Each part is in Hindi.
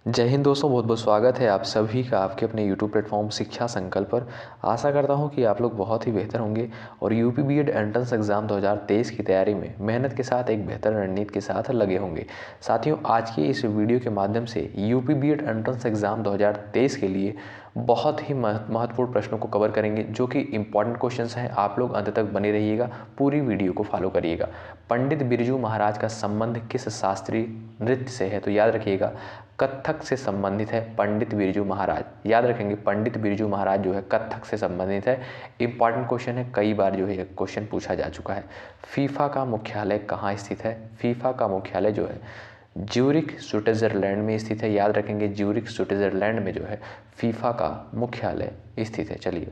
जय हिंद दोस्तों, बहुत बहुत स्वागत है आप सभी का आपके अपने YouTube प्लेटफॉर्म शिक्षा संकल्प पर। आशा करता हूं कि आप लोग बहुत ही बेहतर होंगे और यूपी बीएड एंट्रेंस एग्ज़ाम 2023 की तैयारी में मेहनत के साथ एक बेहतर रणनीति के साथ लगे होंगे। साथियों, आज की इस वीडियो के माध्यम से यूपी बीएड एंट्रेंस एग्ज़ाम 2023 के लिए बहुत ही महत्वपूर्ण प्रश्नों को कवर करेंगे, जो कि इंपॉर्टेंट क्वेश्चंस हैं। आप लोग अंत तक बने रहिएगा, पूरी वीडियो को फॉलो करिएगा। पंडित बिरजू महाराज का संबंध किस शास्त्रीय नृत्य से है? तो याद रखिएगा, कत्थक से संबंधित है पंडित बिरजू महाराज। याद रखेंगे, पंडित बिरजू महाराज जो है कत्थक से संबंधित है। इंपॉर्टेंट क्वेश्चन है, कई बार जो है क्वेश्चन पूछा जा चुका है। फीफा का मुख्यालय कहाँ स्थित है? फीफा का मुख्यालय जो है ज्यूरिख स्विट्जरलैंड में स्थित है। याद रखेंगे, ज्यूरिख स्विट्जरलैंड में जो है फीफा का मुख्यालय स्थित है। चलिए,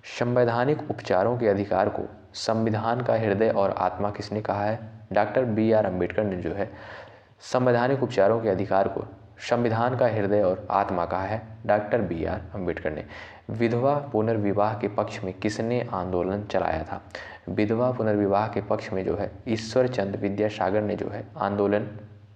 संवैधानिक उपचारों के अधिकार को संविधान का हृदय और आत्मा किसने कहा है? Doctor B R. अम्बेडकर ने जो है संवैधानिक उपचारों के अधिकार को संविधान का हृदय और आत्मा कहा है। Doctor B R. अम्बेडकर ने। विधवा पुनर्विवाह के पक्ष में किसने आंदोलन चलाया था? विधवा पुनर्विवाह के पक्ष में जो है ईश्वर चंद्र विद्यासागर ने जो है आंदोलन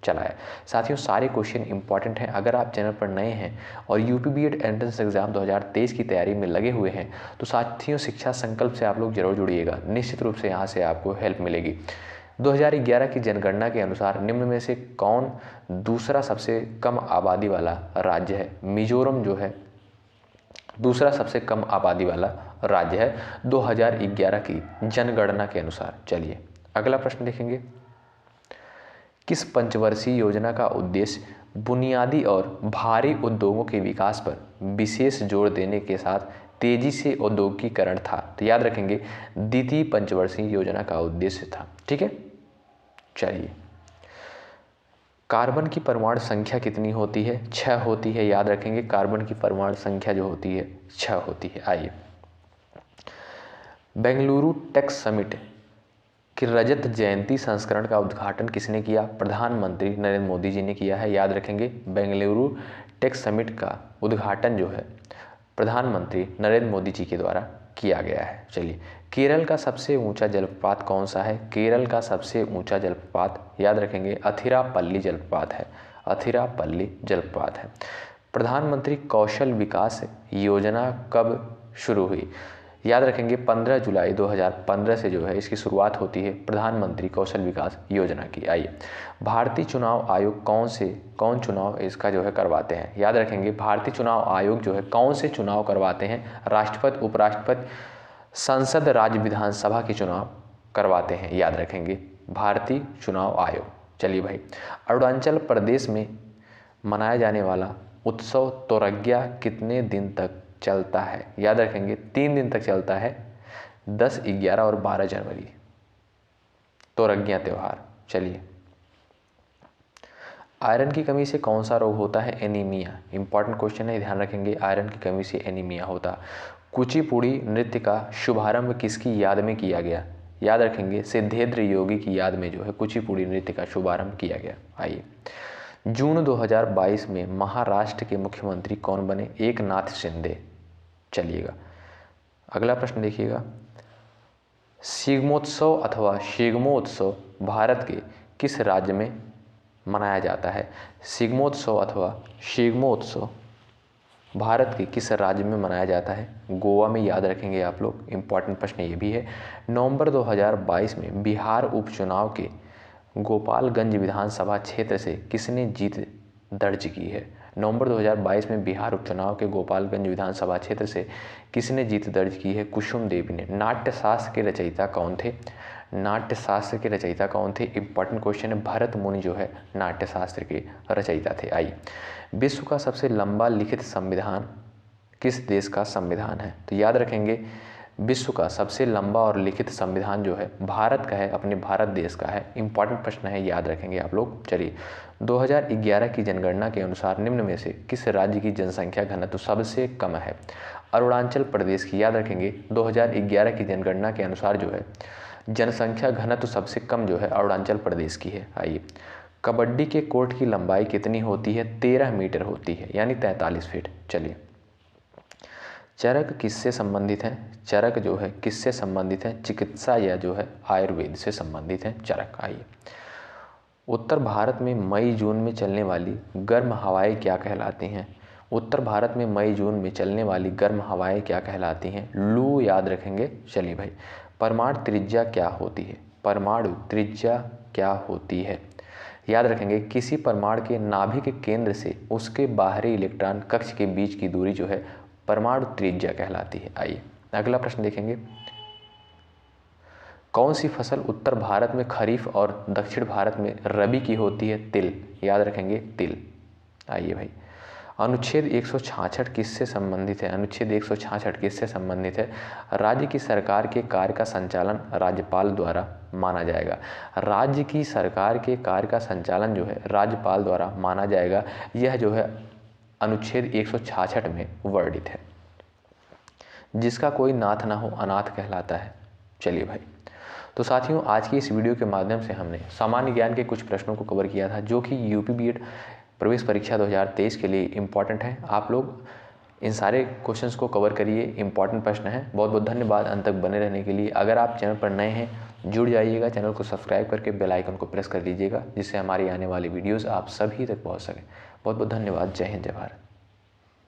चलाया। साथियों, सारे क्वेश्चन इंपॉर्टेंट हैं। अगर आप चैनल पर नए हैं और यूपी बीएड एंट्रेंस एग्जाम 2023 की तैयारी में लगे हुए हैं तो साथियों, शिक्षा संकल्प से आप लोग जरूर जुड़िएगा। निश्चित रूप से यहाँ से आपको हेल्प मिलेगी। 2011 की जनगणना के अनुसार निम्न में से कौन दूसरा सबसे कम आबादी वाला राज्य है? मिजोरम जो है दूसरा सबसे कम आबादी वाला राज्य है 2011 की जनगणना के अनुसार। चलिए, अगला प्रश्न देखेंगे। किस पंचवर्षीय योजना का उद्देश्य बुनियादी और भारी उद्योगों के विकास पर विशेष जोर देने के साथ तेजी से औद्योगिकीकरण था? तो याद रखेंगे, द्वितीय पंचवर्षीय योजना का उद्देश्य था। ठीक है, चलिए, कार्बन की परमाणु संख्या कितनी होती है? 6 होती है। याद रखेंगे, कार्बन की परमाणु संख्या जो होती है 6 होती है। आइए, बेंगलुरु टेक समिट कि रजत जयंती संस्करण का उद्घाटन किसने किया? प्रधानमंत्री नरेंद्र मोदी जी ने किया है। याद रखेंगे, बेंगलुरु टेक समिट का उद्घाटन जो है प्रधानमंत्री नरेंद्र मोदी जी के द्वारा किया गया है। चलिए, केरल का सबसे ऊंचा जलप्रपात कौन सा है? केरल का सबसे ऊंचा जलप्रपात याद रखेंगे अथिरापल्ली जलप्रपात है। अथिरापल्ली जलप्रपात है। प्रधानमंत्री कौशल विकास योजना कब शुरू हुई? याद रखेंगे, 15 जुलाई 2015 से जो है इसकी शुरुआत होती है प्रधानमंत्री कौशल विकास योजना की। आइए, भारतीय चुनाव आयोग कौन चुनाव इसका जो है करवाते हैं? याद रखेंगे, भारतीय चुनाव आयोग जो है कौन से चुनाव करवाते हैं? राष्ट्रपति, उपराष्ट्रपति, संसद, राज्य विधानसभा के चुनाव करवाते हैं। याद रखेंगे, भारतीय चुनाव आयोग। चलिए भाई, अरुणाचल प्रदेश में मनाया जाने वाला उत्सव तोरग्या कितने दिन तक चलता है? याद रखेंगे, 3 दिन तक चलता है, 10, 11 और 12 जनवरी, तोरग्या त्यौहार। चलिए, आयरन की कमी से कौन सा रोग होता है? एनीमिया। इंपॉर्टेंट क्वेश्चन है, ध्यान रखेंगे, आयरन की कमी से एनीमिया होता। कुचिपुड़ी नृत्य का शुभारंभ किसकी याद में किया गया? याद रखेंगे, सिद्धेंद्र योगी की याद में जो है कुचिपुड़ी नृत्य का शुभारंभ किया गया। आइए, जून 2022 में महाराष्ट्र के मुख्यमंत्री कौन बने? एकनाथ शिंदे। चलिएगा, अगला प्रश्न देखिएगा। शिग्मोत्सव अथवा शिग्मोत्सव भारत के किस राज्य में मनाया जाता है? शिग्मोत्सव अथवा शिग्मोत्सव भारत के किस राज्य में मनाया जाता है? गोवा में। याद रखेंगे आप लोग, इंपॉर्टेंट प्रश्न ये भी है। नवंबर 2022 में बिहार उपचुनाव के गोपालगंज विधानसभा क्षेत्र से किसने जीत दर्ज की है? नवंबर 2022 में बिहार उपचुनाव के गोपालगंज विधानसभा क्षेत्र से किसने जीत दर्ज की है? कुसुम देवी ने। नाट्यशास्त्र के रचयिता कौन थे? नाट्यशास्त्र के रचयिता कौन थे? इंपॉर्टेंट क्वेश्चन है, भरत मुनि जो है नाट्यशास्त्र के रचयिता थे। आइए, विश्व का सबसे लंबा लिखित संविधान किस देश का संविधान है? तो याद रखेंगे, विश्व का सबसे लंबा और लिखित संविधान जो है भारत का है, अपने भारत देश का है। इंपॉर्टेंट प्रश्न है, याद रखेंगे आप लोग। चलिए, 2011 की जनगणना के अनुसार निम्न में से किस राज्य की जनसंख्या घनत्व सबसे कम है? अरुणाचल प्रदेश की। याद रखेंगे, 2011 की जनगणना के अनुसार जो है जनसंख्या घनत्व सबसे कम जो है अरुणाचल प्रदेश की है। आइए, कबड्डी के कोर्ट की लंबाई कितनी होती है? 13 मीटर होती है, यानी 43 फीट। चलिए, चरक किससे संबंधित है? चरक जो है किससे संबंधित है? चिकित्सा या जो है आयुर्वेद से संबंधित है चरक। आइए, उत्तर भारत में मई जून में चलने वाली गर्म हवाएं क्या कहलाती हैं? उत्तर भारत में मई जून में चलने वाली गर्म हवाएं क्या कहलाती हैं? लू याद रखेंगे। चलिए भाई, परमाणु त्रिज्या क्या होती है? परमाणु त्रिज्या क्या होती है? याद रखेंगे, किसी परमाणु के नाभिक केंद्र से उसके बाहरी इलेक्ट्रॉन कक्ष के बीच की दूरी जो है परमाणु त्रिज्या कहलाती है। आइए अगला प्रश्न देखेंगे। कौन सी फसल उत्तर भारत में खरीफ और दक्षिण भारत में रबी की होती है? तिल। याद रखेंगे, तिल। आइए भाई, अनुच्छेद 166 किससे संबंधित है? अनुच्छेद 166 किससे संबंधित है? राज्य की सरकार के कार्य का संचालन राज्यपाल द्वारा माना जाएगा। राज्य की सरकार के कार्य का संचालन जो है राज्यपाल द्वारा माना जाएगा, यह जो है अनुच्छेद 166 में वर्णित है। जिसका कोई नाथ ना हो अनाथ कहलाता है। चलिए भाई, तो साथियों, आज की इस वीडियो के माध्यम से हमने सामान्य ज्ञान के कुछ प्रश्नों को कवर किया था, जो कि यूपी बीएड प्रवेश परीक्षा 2023 के लिए इम्पॉर्टेंट है। आप लोग इन सारे क्वेश्चंस को कवर करिए, इम्पॉर्टेंट प्रश्न हैं। बहुत बहुत धन्यवाद अंत तक बने रहने के लिए। अगर आप चैनल पर नए हैं, जुड़ जाइएगा, चैनल को सब्सक्राइब करके बेल आइकन को प्रेस कर दीजिएगा, जिससे हमारी आने वाली वीडियोज़ आप सभी तक पहुँच सकें। बहुत बहुत धन्यवाद। जय हिंद, जय भारत।